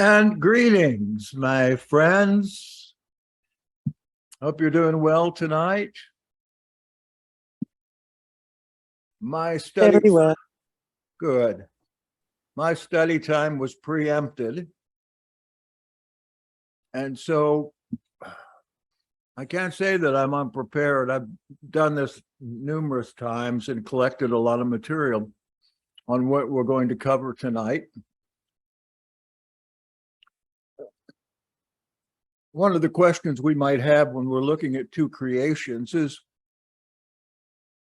And greetings, my friends. Hope you're doing well tonight. My study, Very well. good. My study time was preempted. And so I can't say that I'm unprepared. I've done this numerous times and collected a lot of material on what we're going to cover tonight. One of the questions we might have when we're looking at two creations is,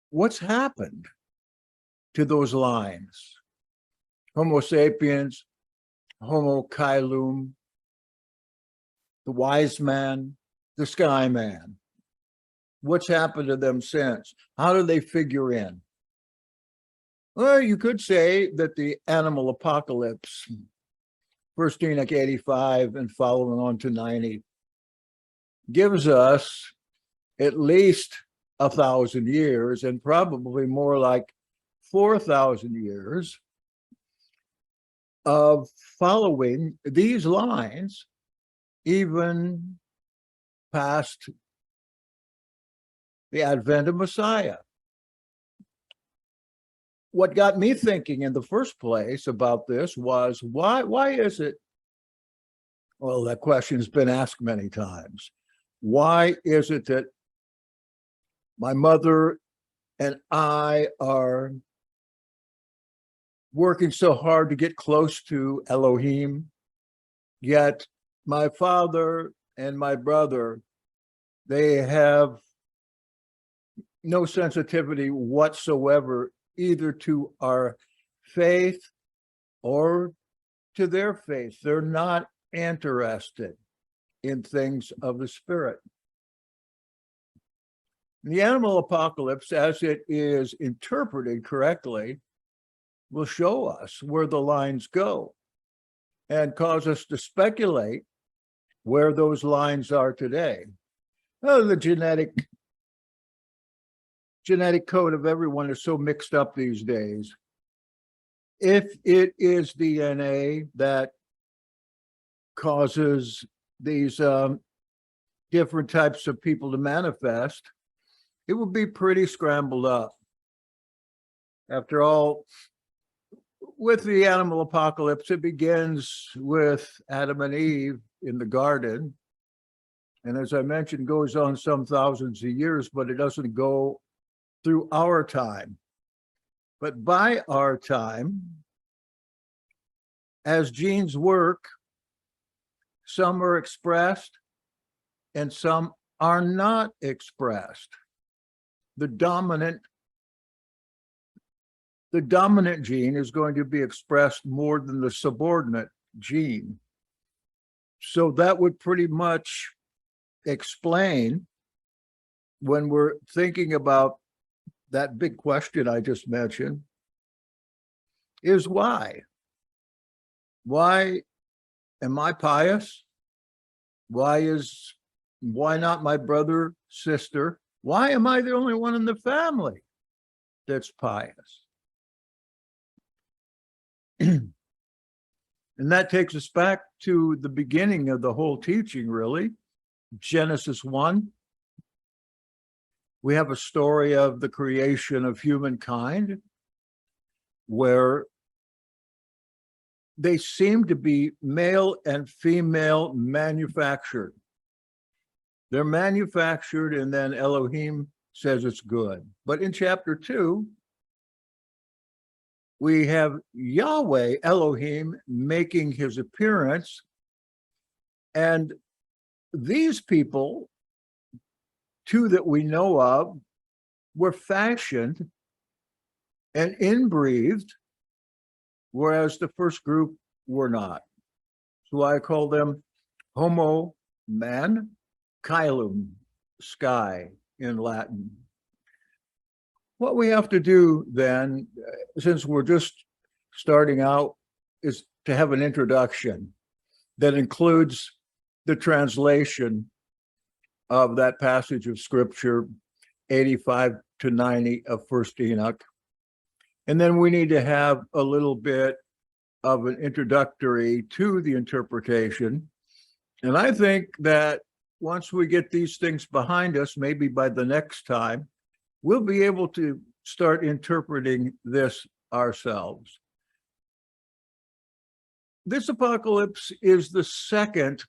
what's happened to those lines? Homo sapiens, Homo caelum, the wise man, the sky man. What's happened to them since? How do they figure in? Well, you could say that the animal apocalypse, first Enoch 85 and following on to 90, gives us at least 1,000 years and probably more like 4,000 years of following these lines, even past the advent of Messiah. What got me thinking in the first place about this was, why is it? Well, that question has been asked many times. Why is it that my mother and I are working so hard to get close to Elohim, yet my father and my brother, they have no sensitivity whatsoever, either to our faith or to their faith. They're not interested in things of the spirit. The animal apocalypse, as it is interpreted correctly, will show us where the lines go and cause us to speculate where those lines are today. Oh, the genetic code of everyone is so mixed up these days. If it is DNA that causes these different types of people to manifest, it would be pretty scrambled up. After all, with the animal apocalypse, it begins with Adam and Eve in the garden. And as I mentioned, goes on some thousands of years, but it doesn't go through our time. But by our time, as genes work, some are expressed and some are not expressed. The dominant gene is going to be expressed more than the subordinate gene. So that would pretty much explain, when we're thinking about that big question I just mentioned, is why? Why am I pious? Why not my brother, sister? Why am I the only one in the family that's pious? And that takes us back to the beginning of the whole teaching, really. Genesis 1. We have a story of the creation of humankind where they seem to be male and female manufactured. They're manufactured, and then Elohim says it's good. But in chapter 2, we have Yahweh, Elohim, making his appearance. And these people, two that we know of, were fashioned and inbreathed, whereas the first group were not. So I call them Homo man, caelum, sky in Latin. What we have to do then, since we're just starting out, is to have an introduction that includes the translation of that passage of scripture, 85 to 90 of First Enoch. And then we need to have a little bit of an introductory to the interpretation. And I think that once we get these things behind us, maybe by the next time, we'll be able to start interpreting this ourselves. This apocalypse is the second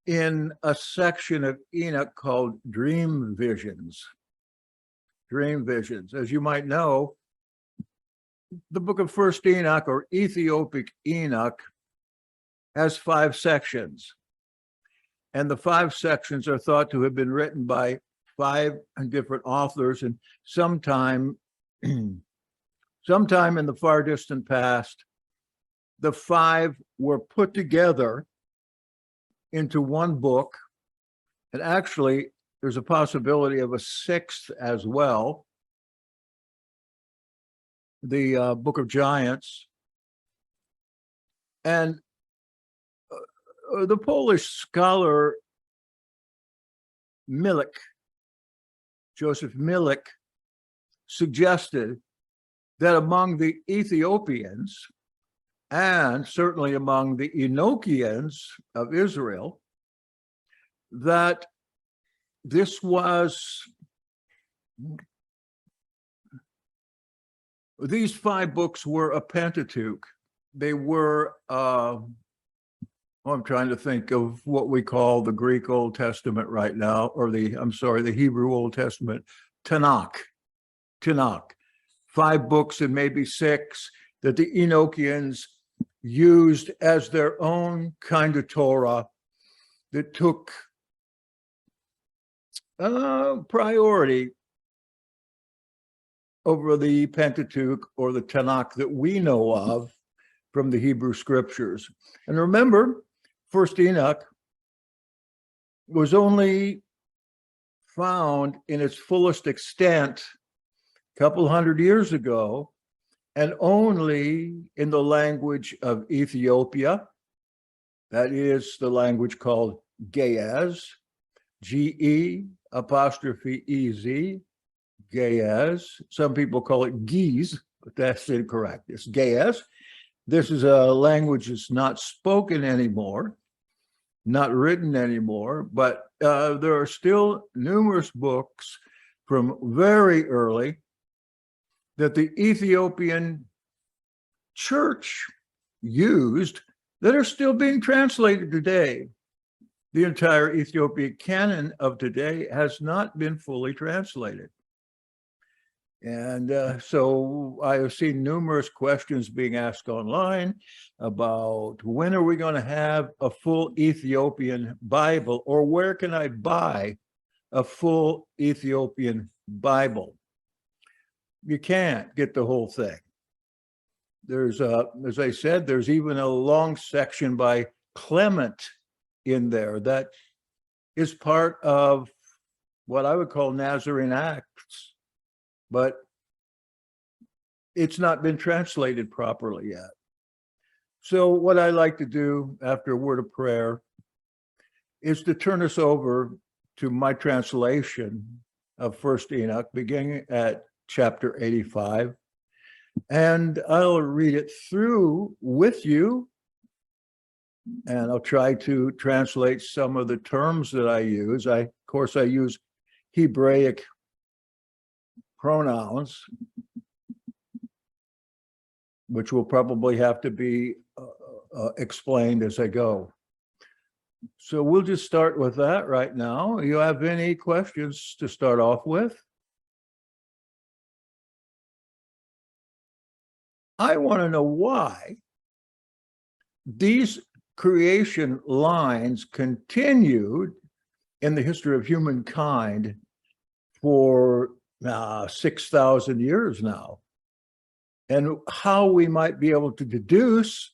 in a section of Enoch called Dream Visions. Dream Visions. As you might know, the book of First Enoch, or Ethiopic Enoch, has 5 sections. And the 5 sections are thought to have been written by 5 different authors, and sometime in the far distant past, the 5 were put together into one book. And actually, there's a possibility of a 6th as well, the Book of Giants. And the Polish scholar Milik, Joseph Milik, suggested that among the Ethiopians, and certainly among the Enochians of Israel, that this was, these 5 books were a Pentateuch. They were, I'm trying to think of what we call the Greek Old Testament right now, or the Hebrew Old Testament, Tanakh. 5 books and maybe 6 that the Enochians used as their own kind of Torah that took priority over the Pentateuch or the Tanakh that we know of from the Hebrew scriptures. And remember, First Enoch was only found in its fullest extent a couple hundred years ago, and only in the language of Ethiopia. That is the language called Ge'ez, G-E apostrophe E-Z, Ge'ez. Some people call it Ge'ez, but that's incorrect. It's Ge'ez. This is a language that's not spoken anymore, not written anymore, but there are still numerous books from very early that the Ethiopian church used that are still being translated today. The entire Ethiopian canon of today has not been fully translated. And so I have seen numerous questions being asked online about when are we going to have a full Ethiopian Bible, or where can I buy a full Ethiopian Bible? You can't get the whole thing. There's, as I said, there's even a long section by Clement in there that is part of what I would call Nazarene Acts, but it's not been translated properly yet. So what I like to do after a word of prayer is to turn us over to my translation of First Enoch, beginning at chapter 85. And I'll read it through with you, and I'll try to translate some of the terms that I use. Of course, I use Hebraic pronouns, which will probably have to be explained as I go. So we'll just start with that right now. You have any questions to start off with? I want to know why these creation lines continued in the history of humankind for 6,000 years now, and how we might be able to deduce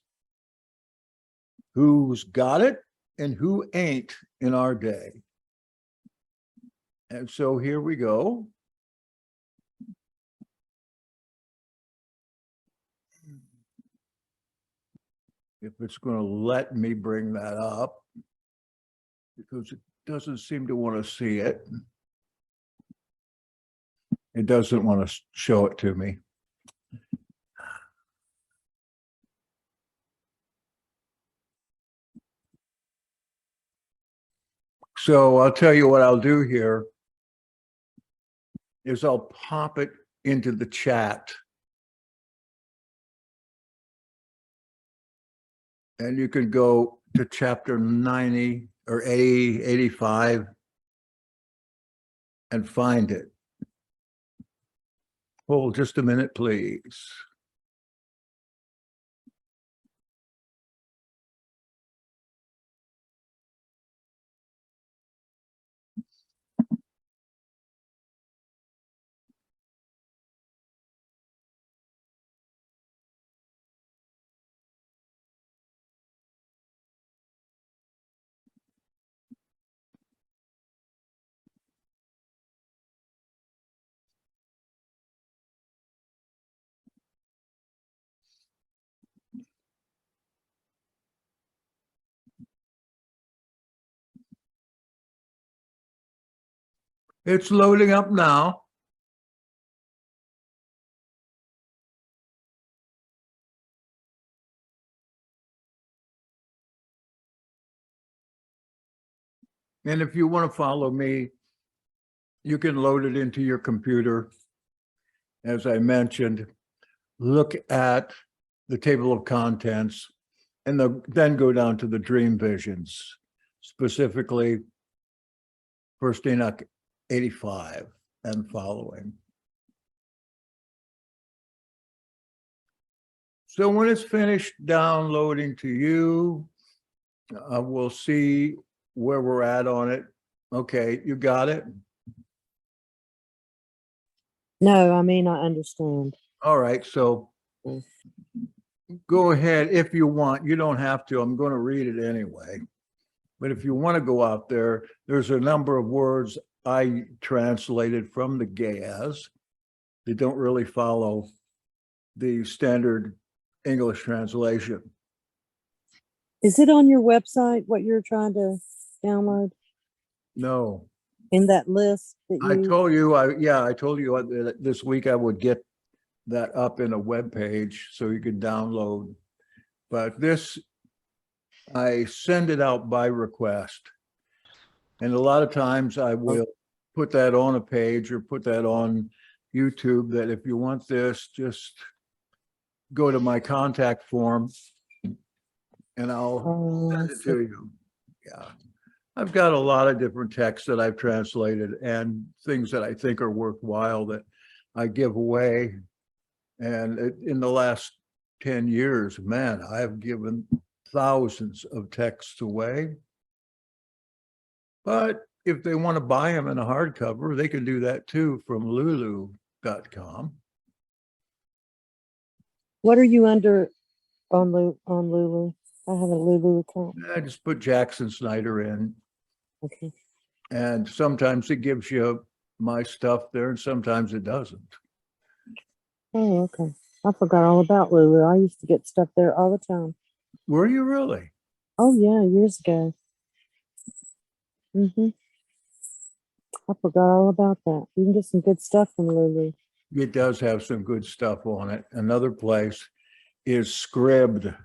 who's got it and who ain't in our day. And so here we go. If it's going to let me bring that up, because it doesn't seem to want to see it. It doesn't want to show it to me. So I'll tell you what I'll do here is I'll pop it into the chat. And you can go to chapter 90 or 80, 85 and find it. Hold just a minute, please. It's loading up now. And if you want to follow me, you can load it into your computer. As I mentioned, look at the table of contents and then go down to the dream visions, specifically First Enoch 85 and following. So when it's finished downloading to you, we'll see where we're at on it. Okay, you got it? No, I mean, I understand. All right, so go ahead if you want. You don't have to. I'm going to read it anyway. But if you want to go out there, there's a number of words I translated from the Gayas. They don't really follow the standard English translation. Is it on your website, what you're trying to download No. in that list that I you? told you, I told you that this week I would get that up in a web page so you can download. But this, I send it out by request. And a lot of times I will put that on a page or put that on YouTube, that if you want this, just go to my contact form and I'll send it to you. Yeah. I've got a lot of different texts that I've translated and things that I think are worthwhile that I give away. And in the last 10 years, man, I've given thousands of texts away. But if they want to buy them in a hardcover, they can do that too from lulu.com. What are you under on Lulu? I have a Lulu account. I just put Jackson Snyder in. Okay. And sometimes it gives you my stuff there and sometimes it doesn't. Oh, okay. I forgot all about Lulu. I used to get stuff there all the time. Were you really? Oh, yeah, years ago. I forgot all about that. You can get some good stuff from Lulu. It does have some good stuff on it. Another place is Scribd.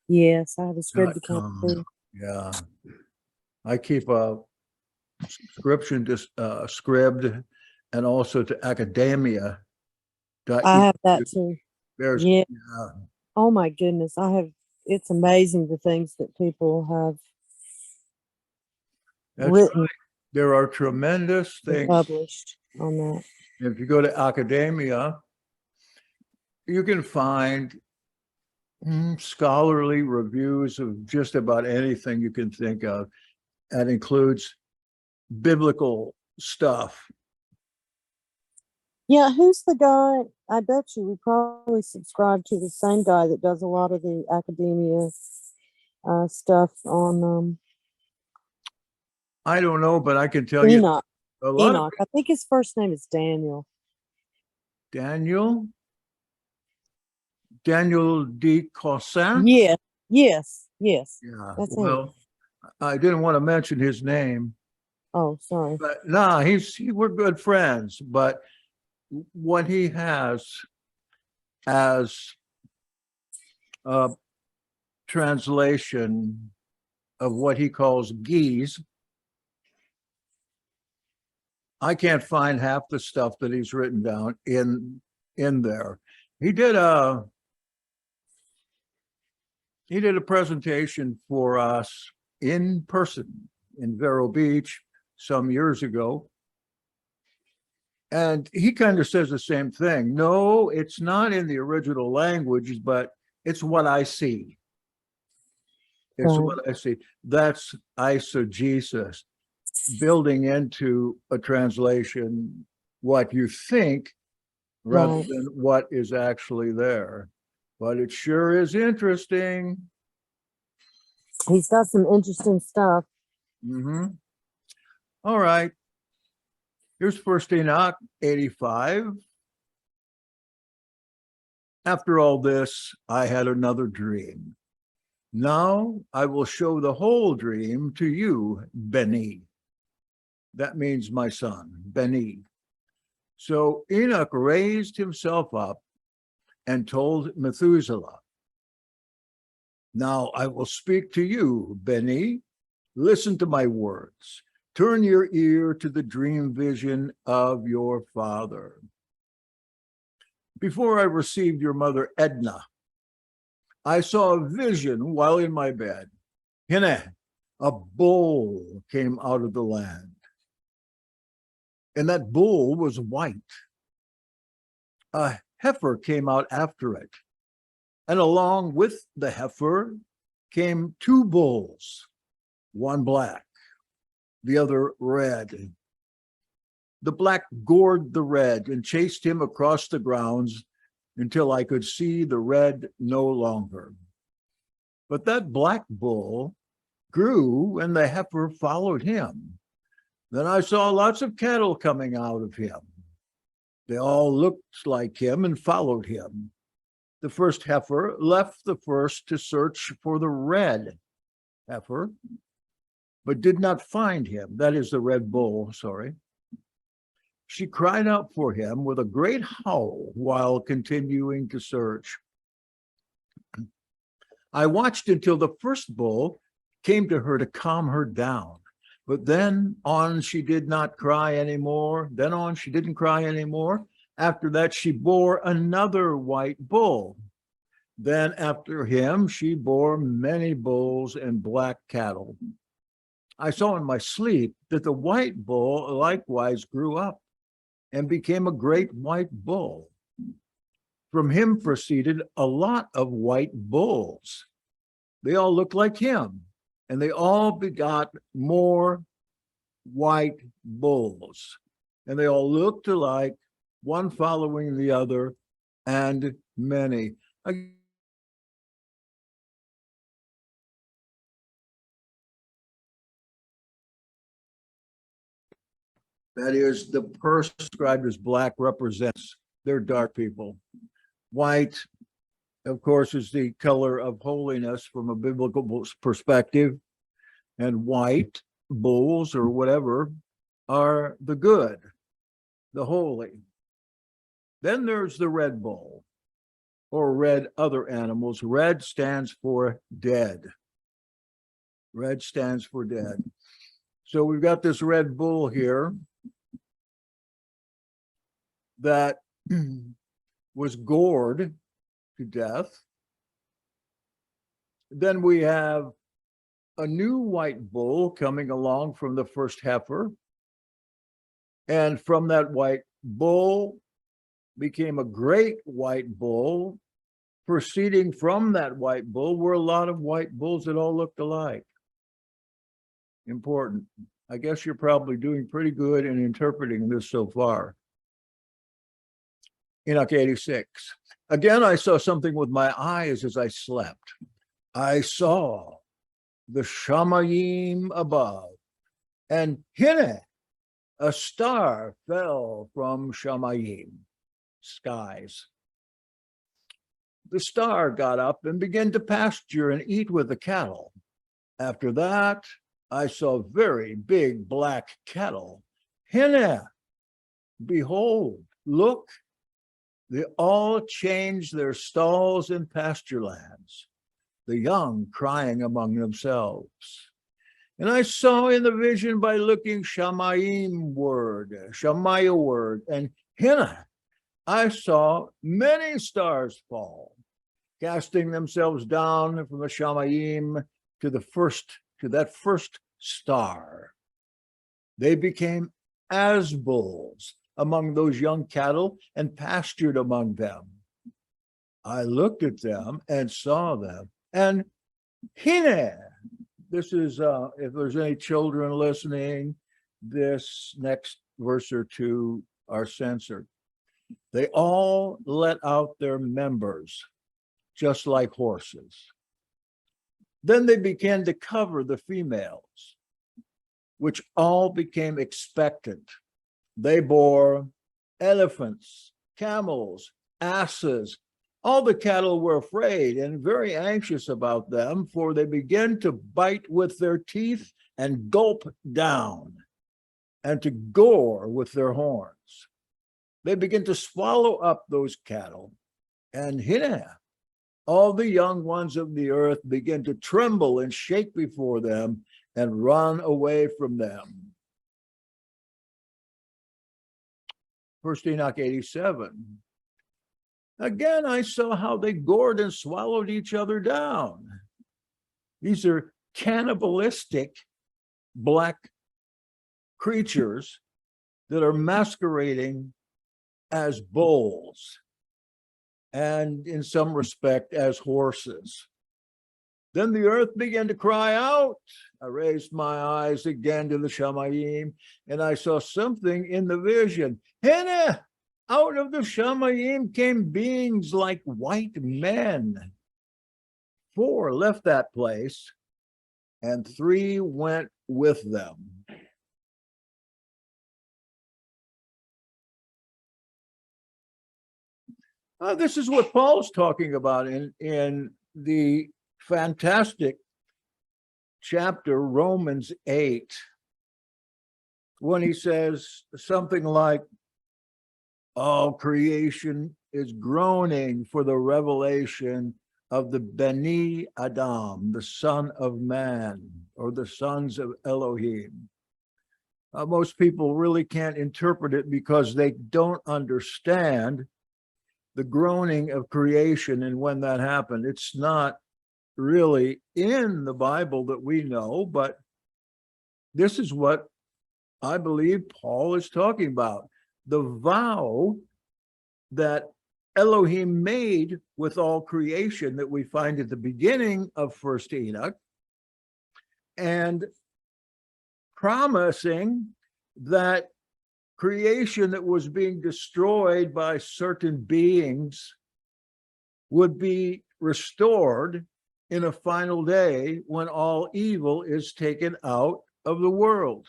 Yes, I have a Scribd account too. Yeah. I keep a subscription to Scribd and also to Academia. I have that too. There's, yeah. Oh my goodness. It's amazing the things that people have written. Right. There are tremendous things published on that. If you go to Academia, you can find scholarly reviews of just about anything you can think of. That includes biblical stuff. Yeah, who's the guy? I bet you we probably subscribe to the same guy that does a lot of the Academia stuff on I don't know, but I can tell you Enoch. a lot Enoch. I think his first name is Daniel. Daniel D. Cossin? Yeah, yes. Yeah. That's well, him. I didn't want to mention his name. Oh, sorry. But no, we're good friends. But what he has as a translation of what he calls geese I can't find half the stuff that he's written down in there. He did a presentation for us in person in Vero Beach some years ago. And he kind of says the same thing. No, it's not in the original language, but it's what I see. It's Right. what I see. That's eisegesis, building into a translation what you think rather Right. than what is actually there. But it sure is interesting. He's got some interesting stuff. All right. Here's First Enoch 85. After all this, I had another dream. Now I will show the whole dream to you, Beni. That means my son, Beni. So Enoch raised himself up and told Methuselah, now I will speak to you, Beni. Listen to my words. Turn your ear to the dream vision of your father. Before I received your mother Edna, I saw a vision while in my bed. Hine, a bull came out of the land. And that bull was white. A heifer came out after it. And along with the heifer came two bulls, one black, the other red. The black gored the red and chased him across the grounds until I could see the red no longer. But that black bull grew and the heifer followed him. Then I saw lots of cattle coming out of him. They all looked like him and followed him. The first heifer left the first to search for the red heifer, but did not find him. That is the red bull, sorry. She cried out for him with a great howl while continuing to search. I watched until the first bull came to her to calm her down. But then on she did not cry anymore. Then on she didn't cry anymore. After that, she bore another white bull. Then after him, she bore many bulls and black cattle. I saw in my sleep that the white bull likewise grew up and became a great white bull. From him proceeded a lot of white bulls. They all looked like him, and they all begot more white bulls. And they all looked alike, one following the other, and many. That is, the person described as black represents they're dark people. White, of course, is the color of holiness from a biblical perspective. And white bulls or whatever are the good, the holy. Then there's the red bull or red other animals. Red stands for dead. Red stands for dead. So we've got this red bull here that was gored to death. Then we have a new white bull coming along from the first heifer. And from that white bull became a great white bull. Proceeding from that white bull were a lot of white bulls that all looked alike. Important. I guess you're probably doing pretty good in interpreting this so far. Enoch 86. Again, I saw something with my eyes as I slept. I saw the Shamayim above, and Hine, a star fell from Shamayim, skies. The star got up and began to pasture and eat with the cattle. After that, I saw very big black cattle. Hine, behold, look, they all changed their stalls and pasture lands, the young crying among themselves. And I saw in the vision by looking Shamayim word, and Hina, I saw many stars fall, casting themselves down from the Shamayim to that first star. They became as bulls among those young cattle and pastured among them. I looked at them and saw them, and Hine, this is, if there's any children listening, this next verse or two are censored. They all let out their members, just like horses. Then they began to cover the females, which all became expectant. They bore elephants, camels, asses. All the cattle were afraid and very anxious about them, for they began to bite with their teeth and gulp down, and to gore with their horns. They begin to swallow up those cattle, and Hina, all the young ones of the earth begin to tremble and shake before them and run away from them. First Enoch 87. Again, I saw how they gored and swallowed each other down. These are cannibalistic black creatures that are masquerading as bulls and in some respect as horses. Then the earth began to cry out. I raised my eyes again to the Shamayim, and I saw something in the vision. Hene, out of the Shamayim came beings like white men. 4 left that place, and 3 went with them. This is what Paul's talking about in the fantastic chapter, Romans 8, when he says something like, all creation is groaning for the revelation of the Beni Adam, the son of man, or the sons of Elohim. Most people really can't interpret it because they don't understand the groaning of creation and when that happened. It's not really in the Bible that we know, but this is what I believe Paul is talking about. The vow that Elohim made with all creation that we find at the beginning of First Enoch, and promising that creation that was being destroyed by certain beings would be restored in a final day when all evil is taken out of the world.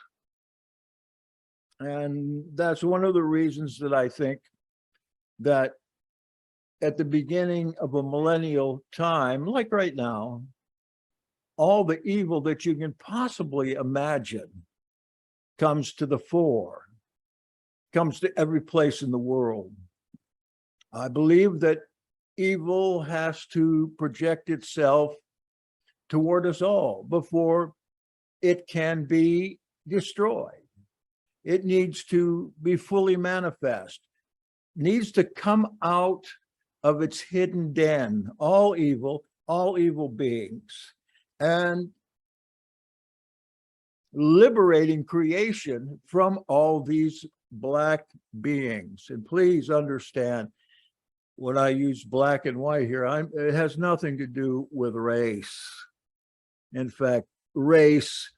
And that's one of the reasons that I think that at the beginning of a millennial time, like right now, all the evil that you can possibly imagine comes to the fore, comes to every place in the world. I believe that evil has to project itself toward us all before it can be destroyed. It needs to be fully manifest, needs to come out of its hidden den, all evil beings, and liberating creation from all these black beings. And please understand, when I use black and white here, it has nothing to do with race. In fact, race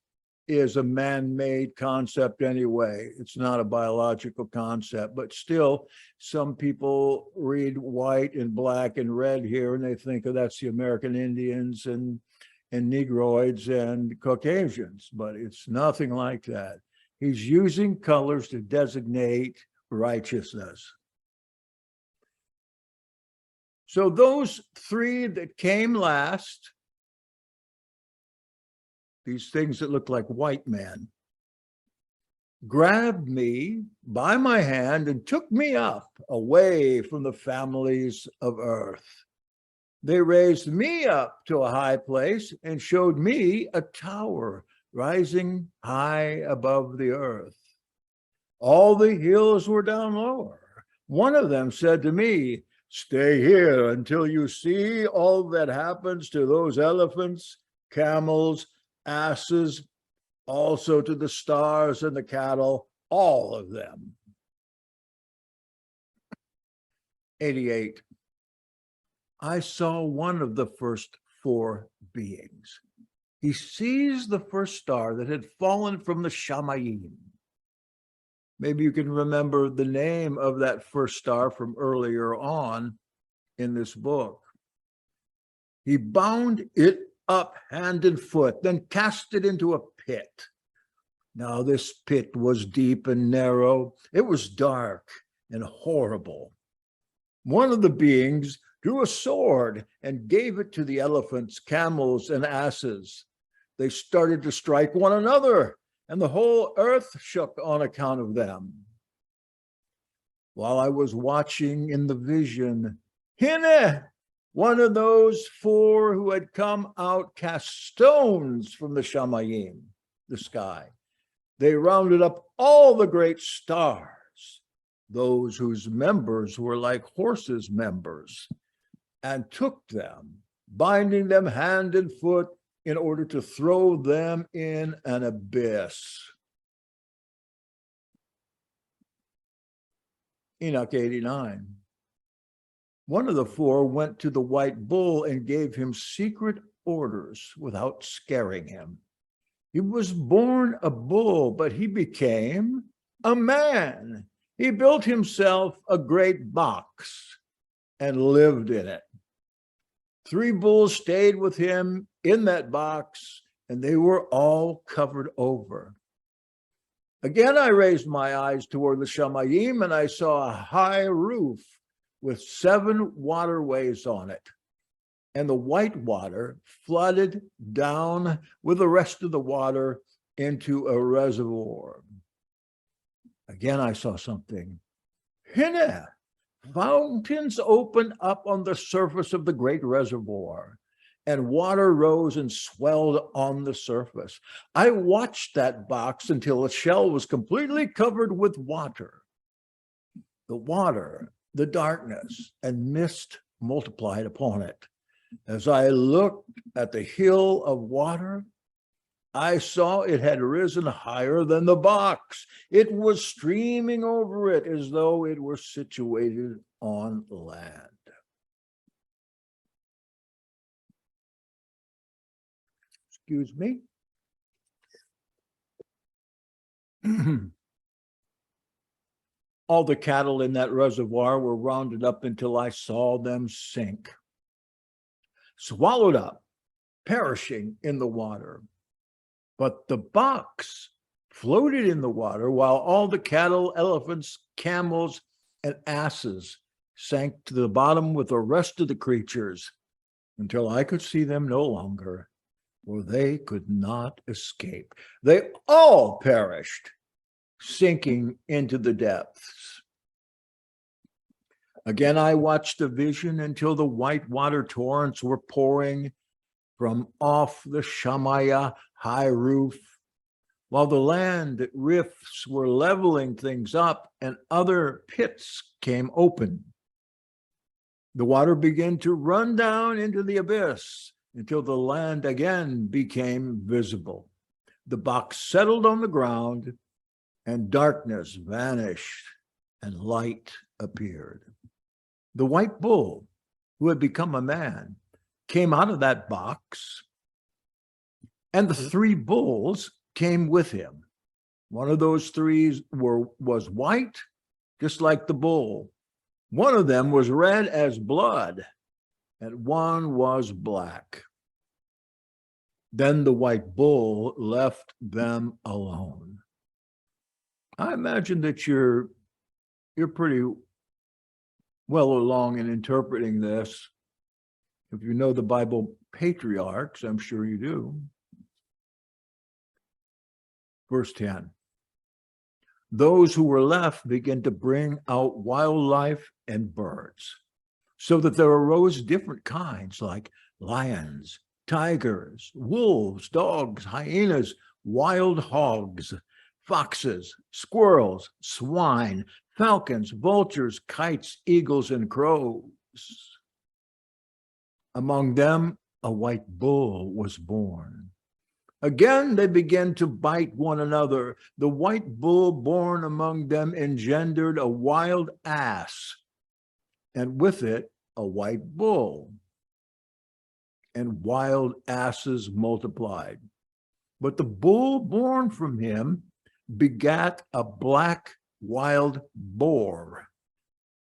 is a man-made concept anyway. It's not a biological concept, but still some people read white and black and red here and they think, oh, that's the American Indians and Negroids and Caucasians, but it's nothing like that. He's using colors to designate righteousness. So those 3 that came last, these things that look like white men, grabbed me by my hand and took me up away from the families of earth. They raised me up to a high place and showed me a tower rising high above the earth. All the hills were down lower. One of them said to me, "Stay here until you see all that happens to those elephants, camels, asses, also to the stars and the cattle, all of them." 88. I saw one of the first four beings. He seized the first star that had fallen from the Shamayim. Maybe you can remember the name of that first star from earlier on in this book. He bound it up hand and foot, then cast it into a pit. Now this pit was deep and narrow. It was dark and horrible. One of the beings drew a sword and gave it to the elephants, camels, and asses. They started to strike one another, and the whole earth shook on account of them. While I was watching in the vision, Hine, one of those four who had come out, cast stones from the Shamayim, the sky. They rounded up all the great stars, those whose members were like horses' members, and took them, binding them hand and foot in order to throw them in an abyss. Enoch 89. One of the four went to the white bull and gave him secret orders without scaring him. He was born a bull, but he became a man. He built himself a great box and lived in it. 3 bulls stayed with him in that box, and they were all covered over. Again, I raised my eyes toward the Shamayim, and I saw a high roof with 7 waterways on it. And the white water flooded down with the rest of the water into a reservoir. Again, I saw something. Hine, fountains opened up on the surface of the great reservoir, and water rose and swelled on the surface. I watched that box until the shell was completely covered with water. The water, the darkness, and mist multiplied upon it. As I looked at the hill of water, I saw it had risen higher than the box. It was streaming over it as though it were situated on land. Excuse me. All the cattle in that reservoir were rounded up until I saw them sink, swallowed up, perishing in the water. But the box floated in the water while all the cattle, elephants, camels, and asses sank to the bottom with the rest of the creatures until I could see them no longer, for they could not escape. They all perished, sinking into the depths. Again, I watched the vision until the white water torrents were pouring from off the Shamaya high roof, while the land rifts were leveling things up and other pits came open. The water began to run down into the abyss until the land again became visible. The box settled on the ground and darkness vanished and light appeared. The white bull, who had become a man, came out of that box, and the 3 bulls came with him. One of those 3 was white, just like the bull. One of them was red as blood, and one was black. Then the white bull left them alone. I imagine that you're pretty well along in interpreting this. If you know the Bible patriarchs, I'm sure you do. Verse 10. Those who were left began to bring out wildlife and birds, so that there arose different kinds like lions, tigers, wolves, dogs, hyenas, wild hogs, foxes, squirrels, swine, falcons, vultures, kites, eagles, and crows. Among them, a white bull was born. Again, they began to bite one another. The white bull born among them engendered a wild ass, and with it, a white bull. And wild asses multiplied. But the bull born from him begat a black wild boar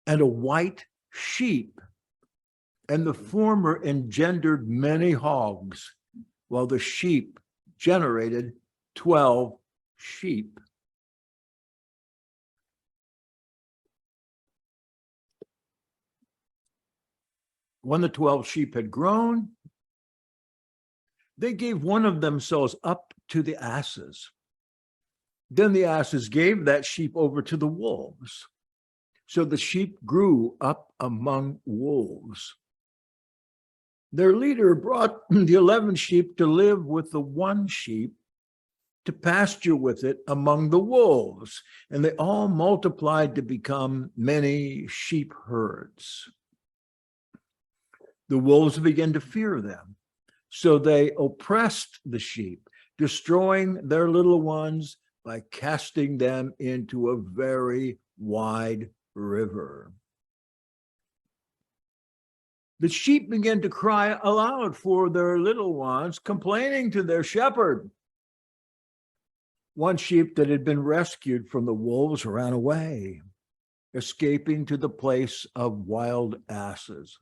and a white sheep. And the former engendered many hogs, while the sheep generated 12 sheep. When the 12 sheep had grown, they gave one of themselves up to the asses. Then the asses gave that sheep over to the wolves. So the sheep grew up among wolves. Their leader brought the 11 sheep to live with the one sheep, to pasture with it among the wolves, and they all multiplied to become many sheep herds. The wolves began to fear them, so they oppressed the sheep, destroying their little ones by casting them into a very wide river. The sheep began to cry aloud for their little ones, complaining to their shepherd. One sheep that had been rescued from the wolves ran away, escaping to the place of wild asses.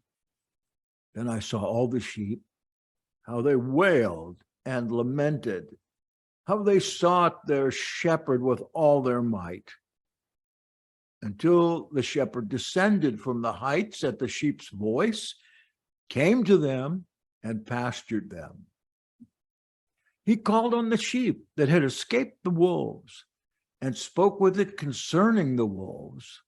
Then I saw all the sheep, how they wailed and lamented, how they sought their shepherd with all their might, until the shepherd descended from the heights at the sheep's voice, came to them, and pastured them. He called on the sheep that had escaped the wolves and spoke with it concerning the wolves,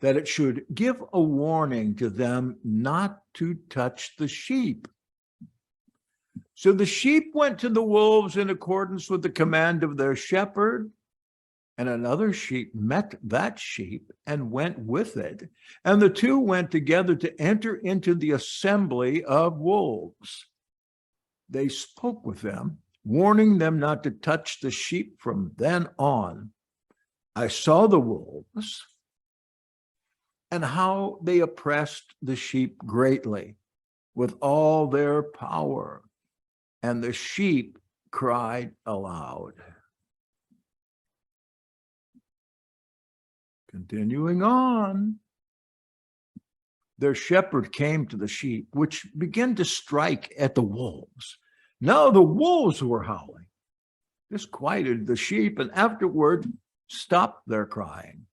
that it should give a warning to them not to touch the sheep. So the sheep went to the wolves in accordance with the command of their shepherd, and another sheep met that sheep and went with it. And the two went together to enter into the assembly of wolves. They spoke with them, warning them not to touch the sheep from then on. I saw the wolves and how they oppressed the sheep greatly with all their power, and the sheep cried aloud. Continuing on, their shepherd came to the sheep, which began to strike at the wolves. Now the wolves were howling. This quieted the sheep, and afterward stopped their crying.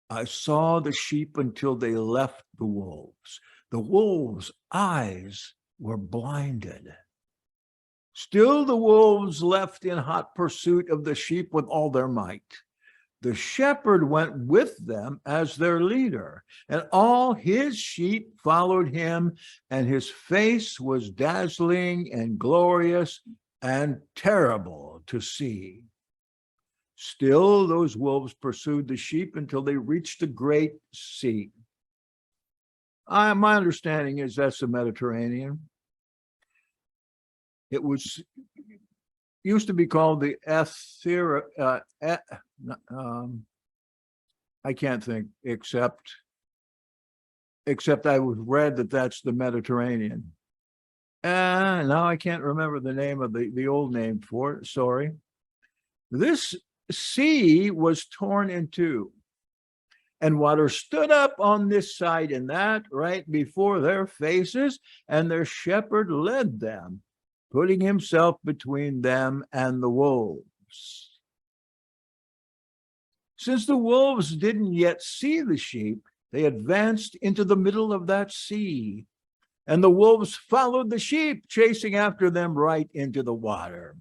I saw the sheep until they left the wolves. The wolves' eyes were blinded. Still the wolves left in hot pursuit of the sheep with all their might. The shepherd went with them as their leader, and all his sheep followed him, and his face was dazzling and glorious and terrible to see. Still, those wolves pursued the sheep until they reached the great sea. My understanding is that's the Mediterranean. It was used to be called the I can't think except I was read that that's the Mediterranean. Now I can't remember the name of the old name for it. Sorry. This sea was torn in two, and water stood up on this side and that right before their faces, and their shepherd led them, putting himself between them and the wolves. Since the wolves didn't yet see the sheep, they advanced into the middle of that sea, and the wolves followed the sheep, chasing after them right into the water.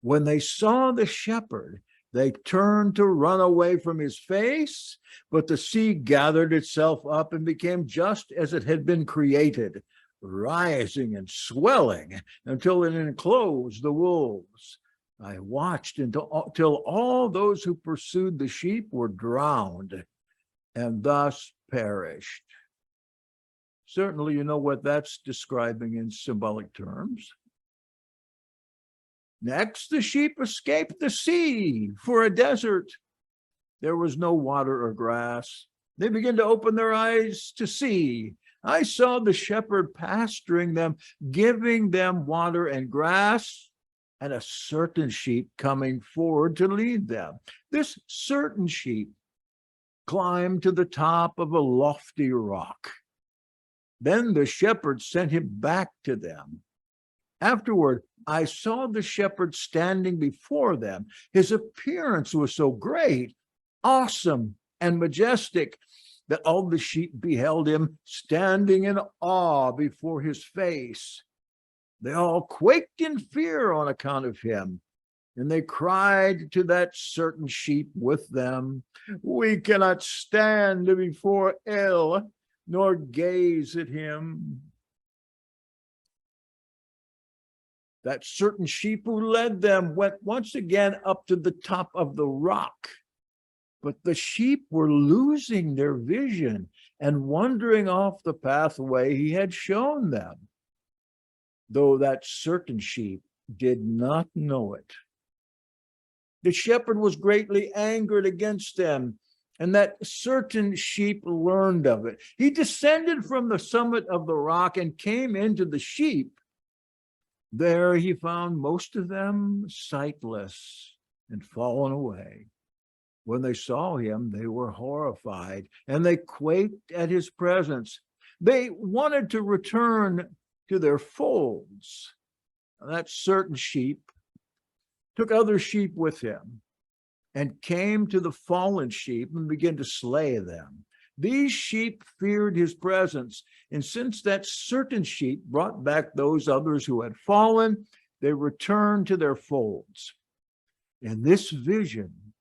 When they saw the shepherd, they turned to run away from his face, but the sea gathered itself up and became just as it had been created, rising and swelling until it enclosed the wolves. I watched till all those who pursued the sheep were drowned and thus perished. Certainly, you know what that's describing in symbolic terms. Next, the sheep escaped the sea for a desert. There was no water or grass. They began to open their eyes to see. I saw the shepherd pasturing them, giving them water and grass, and a certain sheep coming forward to lead them. This certain sheep climbed to the top of a lofty rock. Then the shepherd sent him back to them. Afterward, I saw the shepherd standing before them. His appearance was so great, awesome, and majestic that all the sheep beheld him standing in awe before his face. They all quaked in fear on account of him, and they cried to that certain sheep with them, "We cannot stand before El, nor gaze at him." That certain sheep who led them went once again up to the top of the rock. But the sheep were losing their vision and wandering off the pathway he had shown them, though that certain sheep did not know it. The shepherd was greatly angered against them, and that certain sheep learned of it. He descended from the summit of the rock and came into the sheep. There he found most of them sightless and fallen away. When they saw him, they were horrified, and they quaked at his presence. They wanted to return to their folds. That certain sheep took other sheep with him and came to the fallen sheep and began to slay them. These sheep feared his presence, and since that certain sheep brought back those others who had fallen, they returned to their folds. In this vision,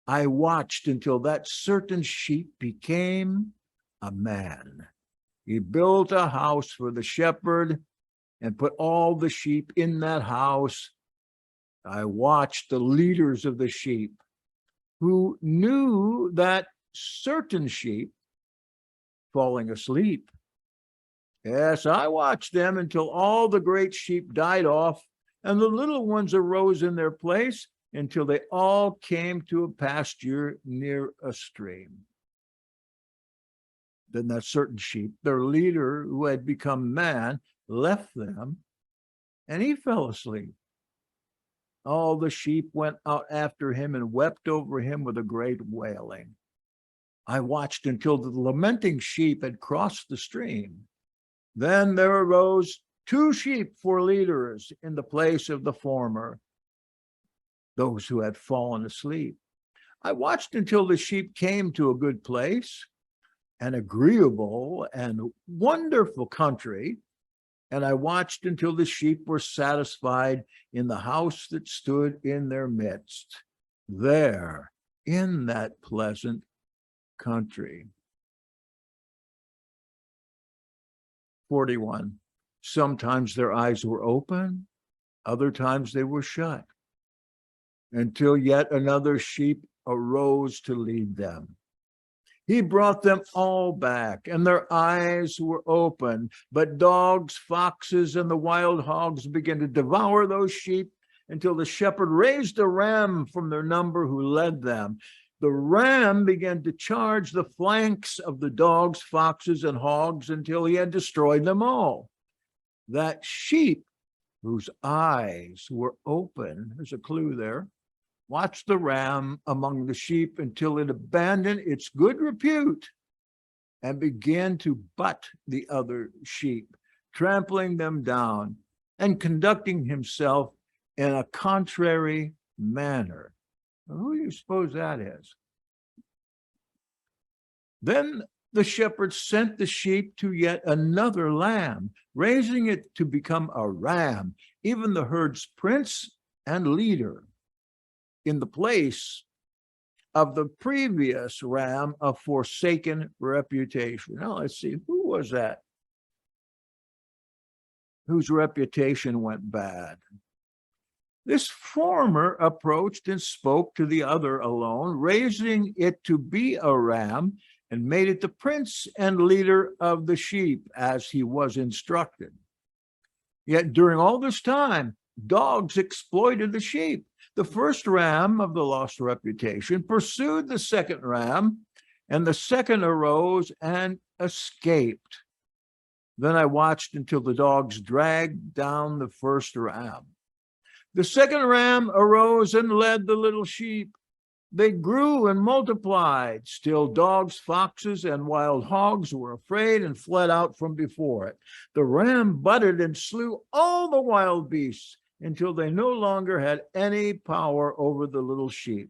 I watched until that certain sheep became a man. He built a house for the shepherd and put all the sheep in that house. I watched the leaders of the sheep who knew that certain sheep falling asleep. Yes, I watched them until all the great sheep died off and the little ones arose in their place until they all came to a pasture near a stream. Then that certain sheep, their leader who had become man, left them and he fell asleep. All the sheep went out after him and wept over him with a great wailing. I watched until the lamenting sheep had crossed the stream. Then there arose 2 sheep for leaders in the place of the former, those who had fallen asleep. I watched until the sheep came to a good place, an agreeable and wonderful country, and I watched until the sheep were satisfied in the house that stood in their midst, there in that pleasant country. 41. Sometimes their eyes were open, other times they were shut, until yet another sheep arose to lead them. He brought them all back, and their eyes were open, but dogs, foxes, and the wild hogs began to devour those sheep until the shepherd raised a ram from their number who led them. The ram began to charge the flanks of the dogs, foxes, and hogs until he had destroyed them all. That sheep whose eyes were open, there's a clue there, watched the ram among the sheep until it abandoned its good repute and began to butt the other sheep, trampling them down and conducting himself in a contrary manner. Now, who do you suppose that is? Then the shepherd sent the sheep to yet another lamb, raising it to become a ram, even the herd's prince and leader, in the place of the previous ram of forsaken reputation. Now let's see, who was that whose reputation went bad? This former approached and spoke to the other alone, raising it to be a ram, and made it the prince and leader of the sheep, as he was instructed. Yet during all this time, dogs exploited the sheep. The first ram of the lost reputation pursued the second ram, and the second arose and escaped. Then I watched until the dogs dragged down the first ram. The second ram arose and led the little sheep. They grew and multiplied. Still dogs, foxes, and wild hogs were afraid and fled out from before it. The ram butted and slew all the wild beasts until they no longer had any power over the little sheep.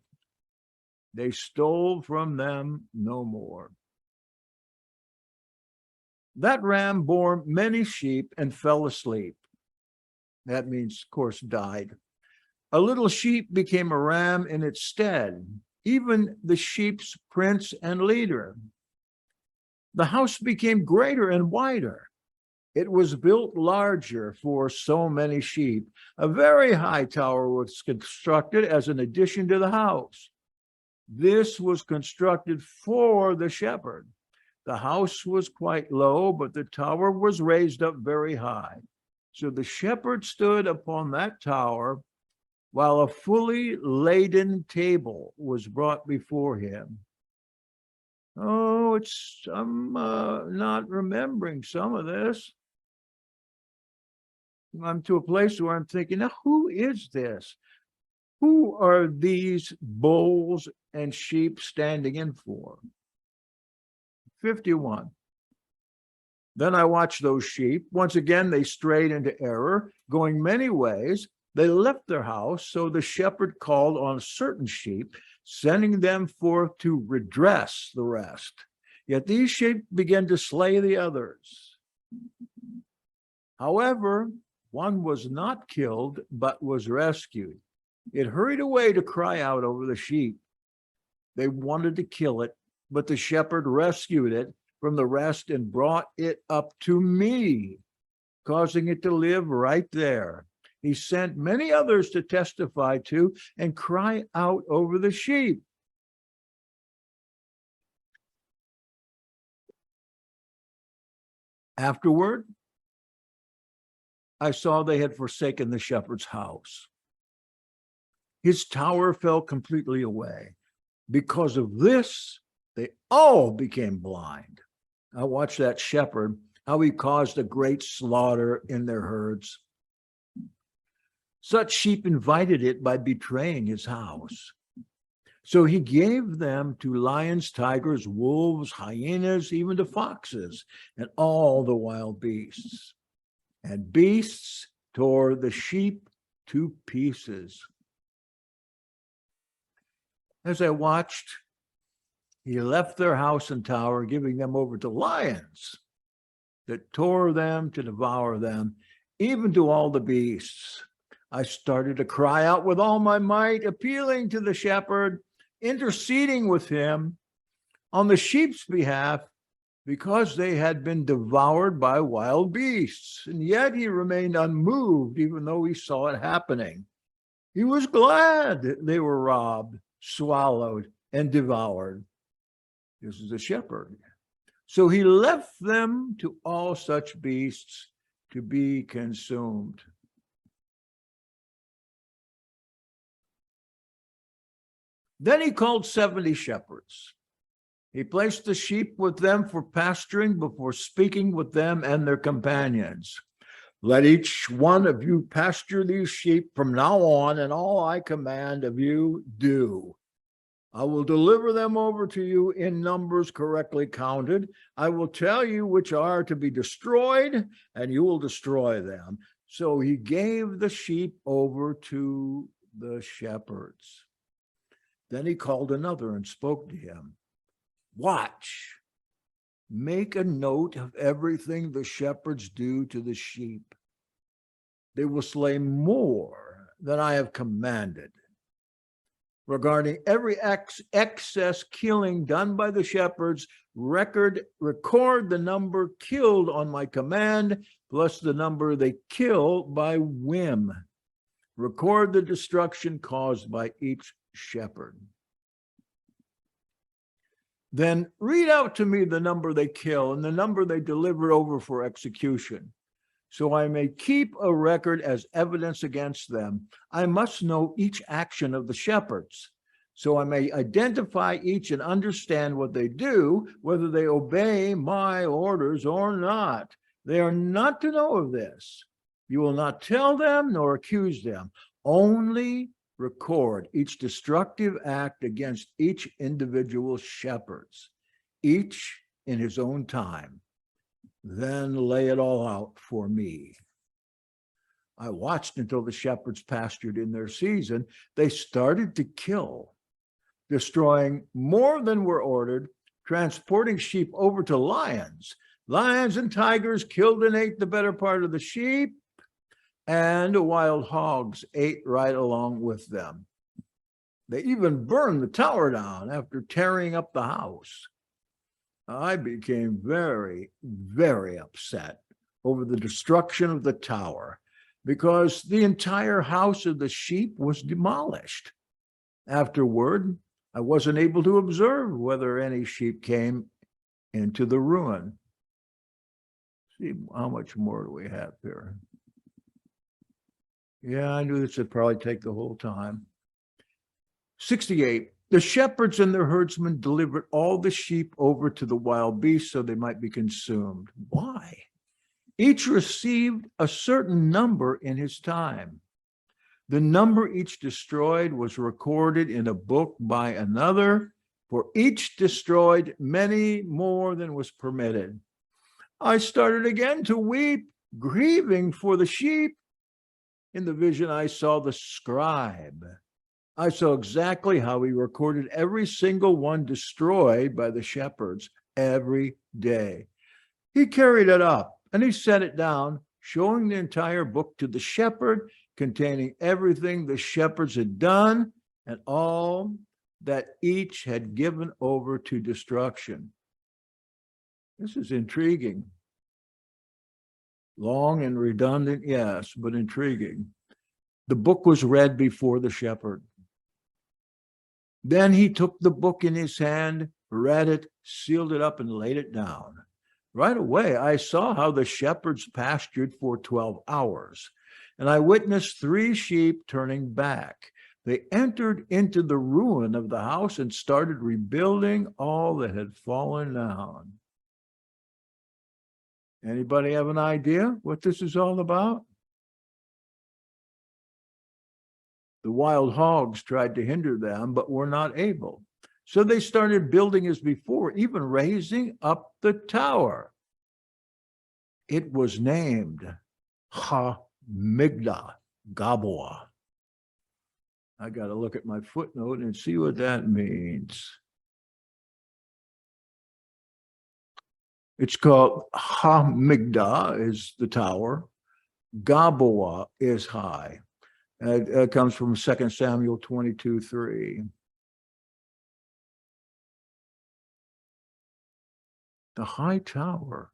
They stole from them no more. That ram bore many sheep and fell asleep. That means, of course, died. A little sheep became a ram in its stead, even the sheep's prince and leader. The house became greater and wider. It was built larger for so many sheep. A very high tower was constructed as an addition to the house. This was constructed for the shepherd. The house was quite low, but the tower was raised up very high. So the shepherd stood upon that tower while a fully laden table was brought before him. Oh, I'm not remembering some of this. I'm to a place where I'm thinking, now who is this? Who are these bulls and sheep standing in for? 51. Then I watched those sheep. Once again, they strayed into error, going many ways. They left their house, so the shepherd called on certain sheep, sending them forth to redress the rest. Yet these sheep began to slay the others. However, one was not killed, but was rescued. It hurried away to cry out over the sheep. They wanted to kill it, but the shepherd rescued it from the rest and brought it up to me, causing it to live right there. He sent many others to testify to and cry out over the sheep. Afterward, I saw they had forsaken the shepherd's house. His tower fell completely away. Because of this, they all became blind. I watched that shepherd, how he caused a great slaughter in their herds. Such sheep invited it by betraying his house. So he gave them to lions, tigers, wolves, hyenas, even to foxes, and all the wild beasts. And beasts tore the sheep to pieces. As I watched, he left their house and tower, giving them over to lions that tore them to devour them, even to all the beasts. I started to cry out with all my might, appealing to the shepherd, interceding with him on the sheep's behalf, because they had been devoured by wild beasts. And yet he remained unmoved, even though he saw it happening. He was glad that they were robbed, swallowed, and devoured. This is a shepherd. So he left them to all such beasts to be consumed. Then he called 70 shepherds. He placed the sheep with them for pasturing before speaking with them and their companions. Let each one of you pasture these sheep from now on, and all I command of you do. I will deliver them over to you in numbers correctly counted. I will tell you which are to be destroyed, and you will destroy them. So he gave the sheep over to the shepherds. Then he called another and spoke to him. Watch, make a note of everything the shepherds do to the sheep. They will slay more than I have commanded. Regarding every excess killing done by the shepherds, record the number killed on my command, plus the number they kill by whim. Record the destruction caused by each shepherd. Then read out to me the number they kill and the number they deliver over for execution, so I may keep a record as evidence against them. I must know each action of the shepherds, so I may identify each and understand what they do, whether they obey my orders or not. They are not to know of this. You will not tell them nor accuse them. Only record each destructive act against each individual shepherds, each in his own time. Then lay it all out for me. I watched until the shepherds pastured in their season. They started to kill, destroying more than were ordered, transporting sheep over to lions. Lions and tigers killed and ate the better part of the sheep, and wild hogs ate right along with them. They even burned the tower down after tearing up the house. I became very, very upset over the destruction of the tower because the entire house of the sheep was demolished. Afterward, I wasn't able to observe whether any sheep came into the ruin. See, how much more do we have here? Yeah, I knew this would probably take the whole time. 68. The shepherds and their herdsmen delivered all the sheep over to the wild beasts so they might be consumed. Why? Each received a certain number in his time. The number each destroyed was recorded in a book by another, for each destroyed many more than was permitted. I started again to weep, grieving for the sheep. In the vision, I saw the scribe. I saw exactly how he recorded every single one destroyed by the shepherds every day. He carried it up and he set it down, showing the entire book to the shepherd, containing everything the shepherds had done and all that each had given over to destruction. This is intriguing. Long and redundant, yes, but intriguing. The book was read before the shepherd. Then he took the book in his hand, read it, sealed it up, and laid it down. Right away, I saw how the shepherds pastured for 12 hours, and I witnessed 3 sheep turning back. They entered into the ruin of the house and started rebuilding all that had fallen down. Anybody have an idea what this is all about? The wild hogs tried to hinder them, but were not able. So they started building as before, even raising up the tower. It was named Ha-Migdal Gaboa. I got to look at my footnote and see what that means. It's called Ha-Migdal is the tower. Gaboa is high. It comes from 2 Samuel 22:3. The high tower.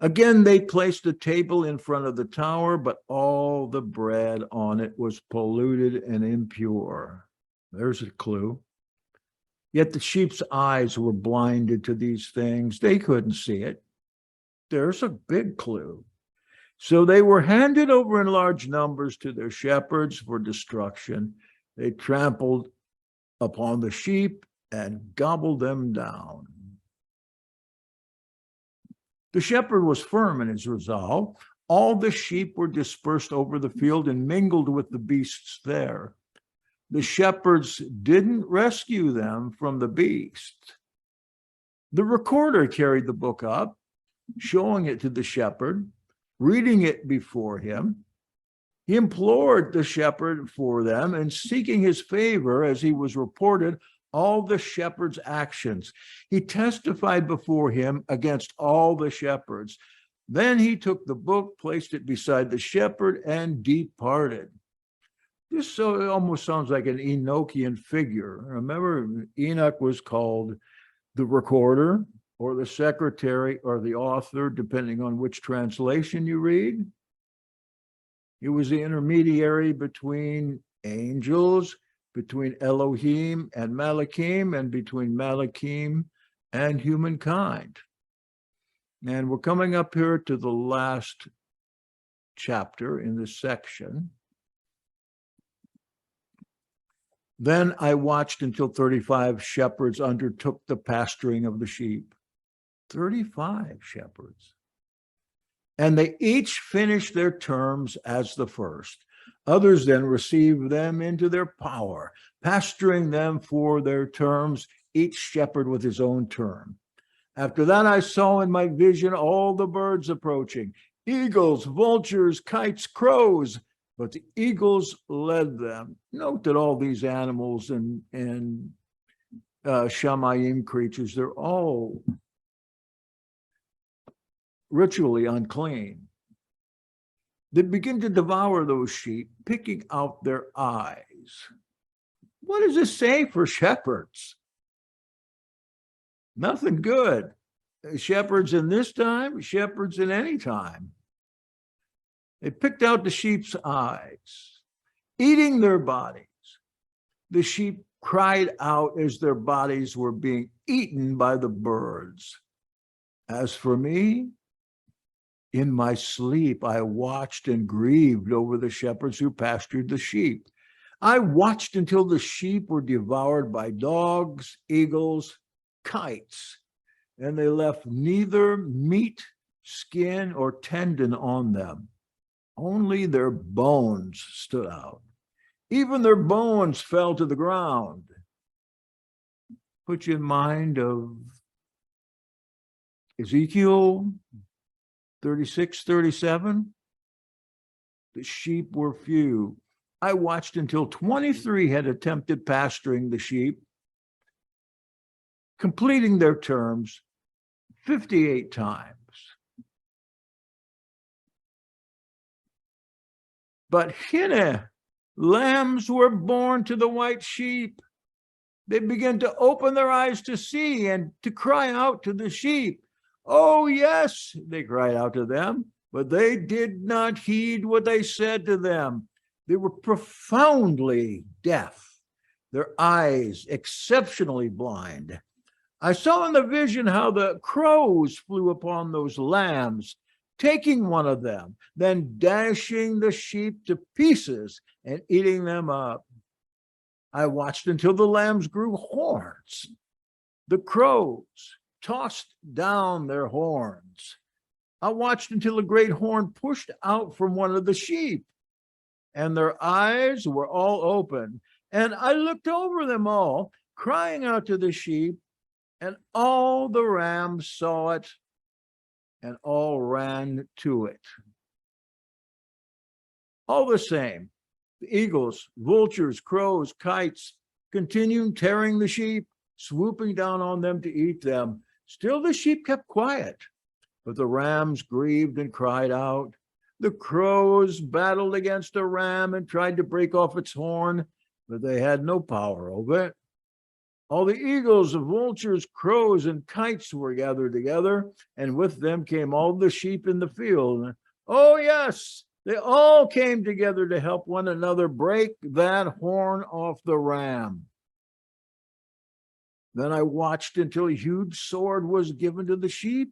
Again, they placed a table in front of the tower, but all the bread on it was polluted and impure. There's a clue. Yet the sheep's eyes were blinded to these things. They couldn't see it. There's a big clue. So they were handed over in large numbers to their shepherds for destruction. They trampled upon the sheep and gobbled them down. The shepherd was firm in his resolve. All the sheep were dispersed over the field and mingled with the beasts there. The shepherds didn't rescue them from the beast. The recorder carried the book up, showing it to the shepherd, reading it before him. He implored the shepherd for them and seeking his favor as he was reported all the shepherd's actions. He testified before him against all the shepherds. Then he took the book, placed it beside the shepherd, and departed. This so almost sounds like an Enochian figure. Remember, Enoch was called the recorder or the secretary or the author, depending on which translation you read. He was the intermediary between angels, between Elohim and Malachim, and between Malachim and humankind. And we're coming up here to the last chapter in this section. Then I watched until 35 shepherds undertook the pasturing of the sheep. 35 shepherds. And they each finished their terms as the first. Others then received them into their power, pasturing them for their terms, each shepherd with his own term. After that, I saw in my vision all the birds approaching, eagles, vultures, kites, crows, but the eagles led them. Note that all these animals and Shamayim creatures, they're all ritually unclean. They begin to devour those sheep, picking out their eyes. What does this say for shepherds? Nothing good. Shepherds in this time, shepherds in any time. They picked out the sheep's eyes, eating their bodies. The sheep cried out as their bodies were being eaten by the birds. As for me, in my sleep, I watched and grieved over the shepherds who pastured the sheep. I watched until the sheep were devoured by dogs, eagles, kites, and they left neither meat, skin, or tendon on them. Only their bones stood out. Even their bones fell to the ground. Put you in mind of Ezekiel 36, 37. The sheep were few. I watched until 23 had attempted pasturing the sheep, completing their terms 58 times. But hine, lambs were born to the white sheep. They began to open their eyes to see and to cry out to the sheep. Oh, yes, they cried out to them, but they did not heed what they said to them. They were profoundly deaf, their eyes exceptionally blind. I saw in the vision how the crows flew upon those lambs, taking one of them, then dashing the sheep to pieces and eating them up. I watched until the lambs grew horns. The crows tossed down their horns. I watched until a great horn pushed out from one of the sheep, and their eyes were all open. And I looked over them all, crying out to the sheep, and all the rams saw it, and all ran to it. All the same, the eagles, vultures, crows, kites continued tearing the sheep, swooping down on them to eat them. Still the sheep kept quiet, but the rams grieved and cried out. The crows battled against a ram and tried to break off its horn, but they had no power over it. All the eagles, vultures, crows, and kites were gathered together, and with them came all the sheep in the field. Oh, yes, they all came together to help one another break that horn off the ram. Then I watched until a huge sword was given to the sheep,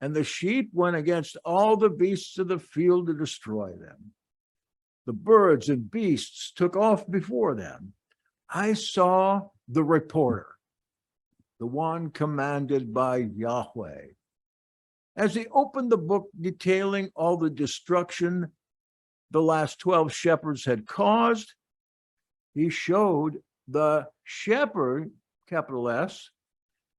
and the sheep went against all the beasts of the field to destroy them. The birds and beasts took off before them. I saw the reporter, the one commanded by Yahweh. As he opened the book detailing all the destruction the last 12 shepherds had caused, he showed the shepherd, capital S,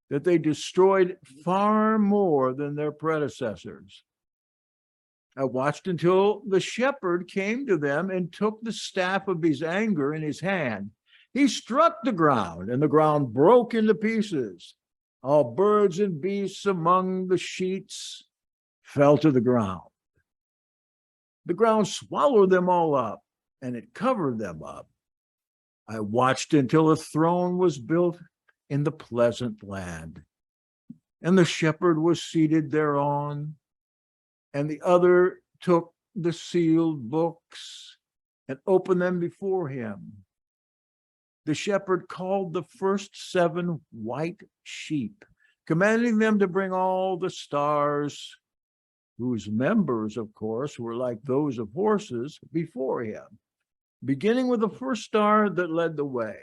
that they destroyed far more than their predecessors. I watched until the shepherd came to them and took the staff of his anger in his hand. He struck the ground, and the ground broke into pieces. All birds and beasts among the sheets fell to the ground. The ground swallowed them all up, and it covered them up. I watched until a throne was built in the pleasant land, and the shepherd was seated thereon, and the other took the sealed books and opened them before him. The shepherd called the first 7 white sheep, commanding them to bring all the stars, whose members, of course, were like those of horses, before him, beginning with the first star that led the way.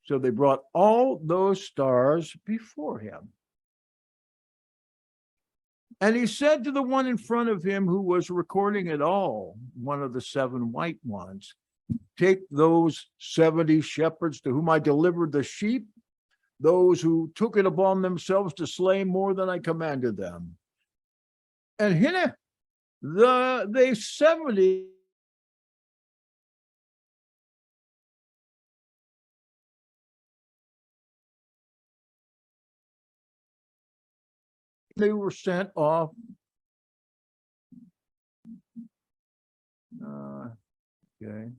So they brought all those stars before him. And he said to the one in front of him who was recording it all, one of the 7 white ones, take those 70 shepherds to whom I delivered the sheep, those who took it upon themselves to slay more than I commanded them. And here, they 70 they were sent off. Okay.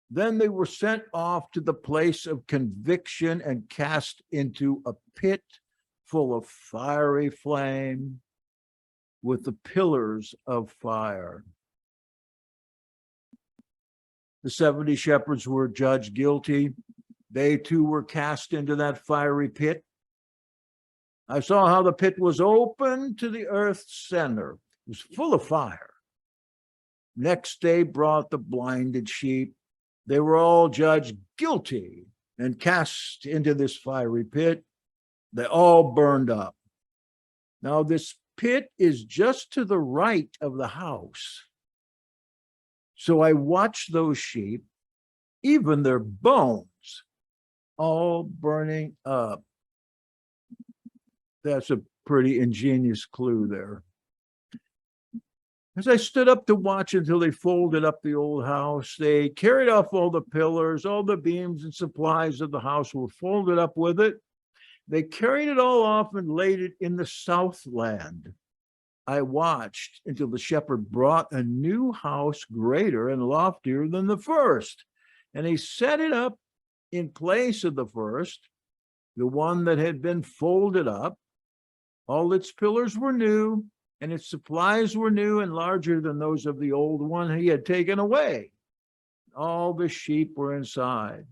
Then they were sent off to the place of conviction and cast into a pit full of fiery flame with the pillars of fire. The 70 shepherds were judged guilty. They too were cast into that fiery pit. I saw how the pit was open to the earth's center. It was full of fire. Next they brought the blinded sheep. They were all judged guilty and cast into this fiery pit. They all burned up. Now this pit is just to the right of the house. So I watched those sheep, even their bones, all burning up. That's a pretty ingenious clue there. As I stood up to watch until they folded up the old house, they carried off all the pillars, all the beams and supplies of the house were folded up with it. They carried it all off and laid it in the southland. I watched until the shepherd brought a new house greater and loftier than the first, and he set it up in place of the first, the one that had been folded up. All its pillars were new, and its supplies were new and larger than those of the old one he had taken away. All the sheep were inside.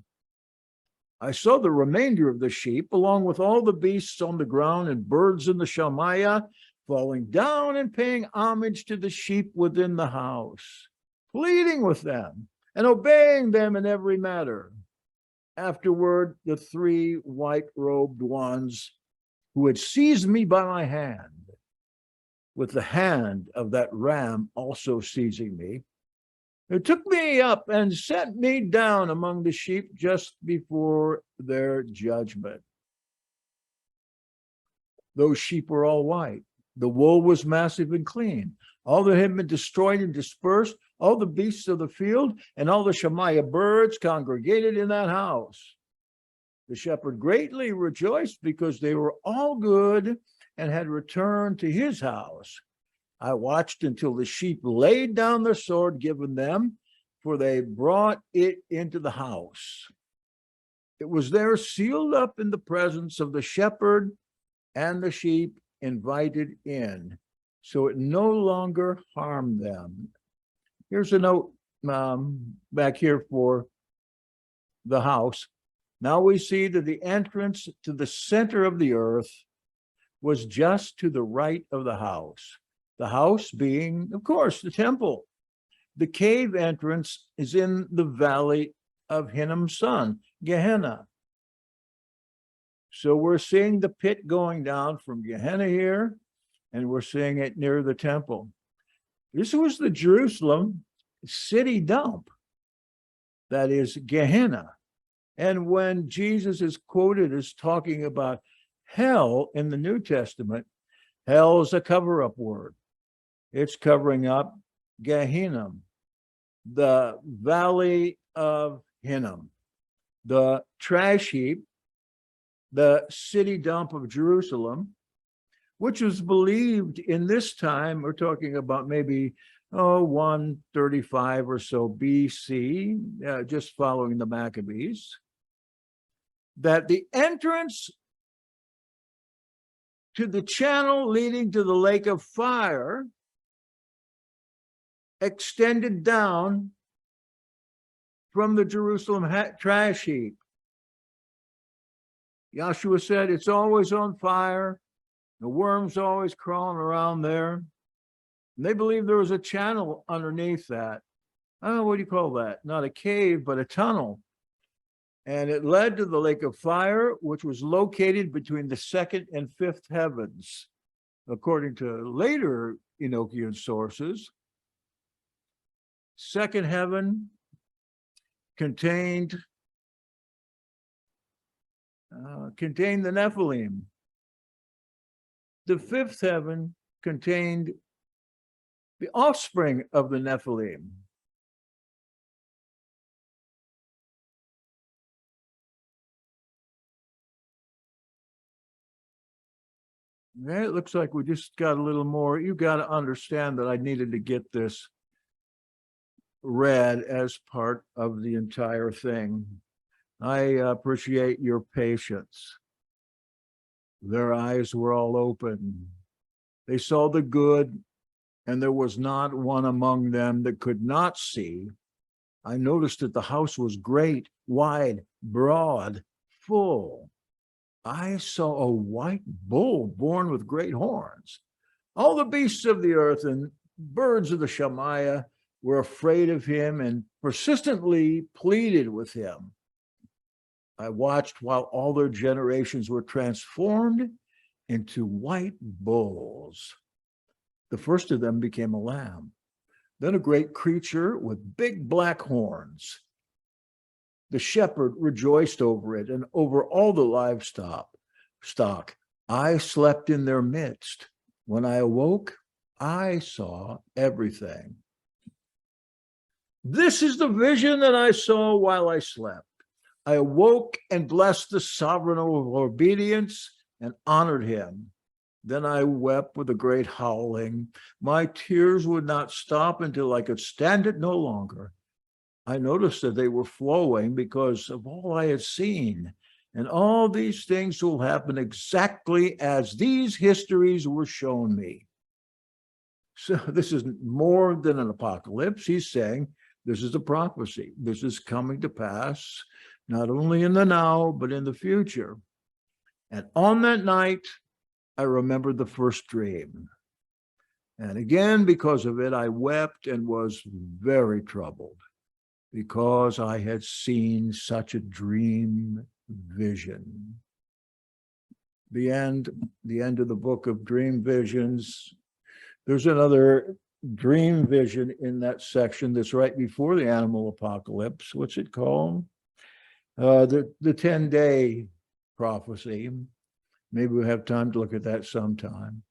I saw the remainder of the sheep, along with all the beasts on the ground and birds in the shamaya, falling down and paying homage to the sheep within the house, pleading with them and obeying them in every matter. Afterward, the 3 white-robed ones who had seized me by my hand, with the hand of that ram also seizing me, they took me up and set me down among the sheep just before their judgment. Those sheep were all white. The wool was massive and clean. All that had been destroyed and dispersed, all the beasts of the field, and all the shamaya birds congregated in that house. The shepherd greatly rejoiced because they were all good and had returned to his house. I watched until the sheep laid down the sword given them, for they brought it into the house. It was there sealed up in the presence of the shepherd and the sheep invited in, so it no longer harmed them. Here's a note back here for the house. Now we see that the entrance to the center of the earth was just to the right of the house being, of course, the temple. The cave entrance is in the valley of Hinnom's son, Gehenna. So we're seeing the pit going down from Gehenna here, and we're seeing it near the temple. This was the Jerusalem city dump, that is Gehenna. And when Jesus is quoted as talking about hell in the New Testament, hell is a cover-up word. It's covering up Gehenna, the valley of Hinnom, the trash heap, the city dump of Jerusalem, which was believed in this time, we're talking about maybe 135 or so BC, just following the Maccabees. that the entrance to the channel leading to the lake of fire extended down from the Jerusalem trash heap. Yahshua said, it's always on fire. The worms always crawling around there. And they believe there was a channel underneath that. I don't know, what do you call that? Not a cave, but a tunnel. And it led to the lake of fire, which was located between the second and fifth heavens. According to later Enochian sources, second heaven contained the Nephilim. The fifth heaven contained the offspring of the Nephilim. Yeah, it looks like we just got a little more. You got to understand that I needed to get this read as part of the entire thing. I appreciate your patience. Their eyes were all open. They saw the good, and there was not one among them that could not see. I noticed that the house was great, wide, broad, full. I saw a white bull born with great horns. All the beasts of the earth and birds of the Shemaiah were afraid of him and persistently pleaded with him. I watched while all their generations were transformed into white bulls. The first of them became a lamb, then a great creature with big black horns. The shepherd rejoiced over it and over all the livestock. I slept in their midst. When I awoke, I saw everything. This is the vision that I saw while I slept. I awoke and blessed the sovereign of obedience and honored him. Then I wept with a great howling. My tears would not stop until I could stand it no longer. I noticed that they were flowing because of all I had seen. And all these things will happen exactly as these histories were shown me. So this is more than an apocalypse. He's saying this is a prophecy. This is coming to pass, not only in the now, but in the future. And on that night, I remembered the first dream. And again, because of it, I wept and was very troubled, because I had seen such a dream vision. The end of the book of dream visions. There's another dream vision in that section that's right before the animal apocalypse. What's it called? The 10-day prophecy. Maybe we'll have time to look at that sometime.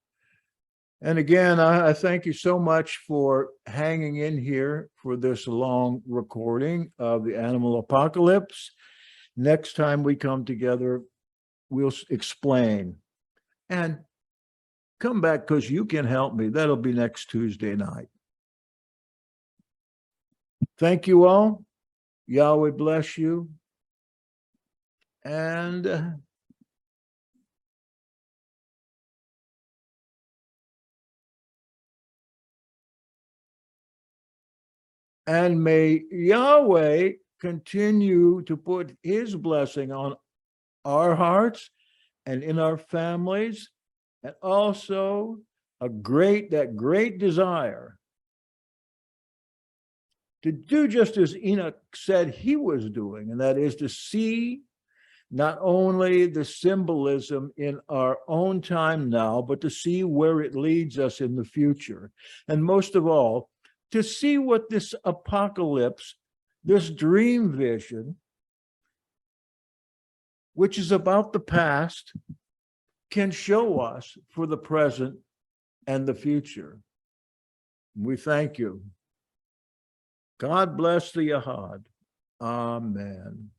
And again, I thank you so much for hanging in here for this long recording of the animal apocalypse. Next time we come together, we'll explain. And come back, because you can help me. That'll be next Tuesday night. Thank you all. Yahweh bless you. And may Yahweh continue to put his blessing on our hearts and in our families, and also that great desire to do just as Enoch said he was doing, and that is to see not only the symbolism in our own time now, but to see where it leads us in the future. And most of all, to see what this apocalypse, this dream vision, which is about the past, can show us for the present and the future. We thank you. God bless the Yahad. Amen.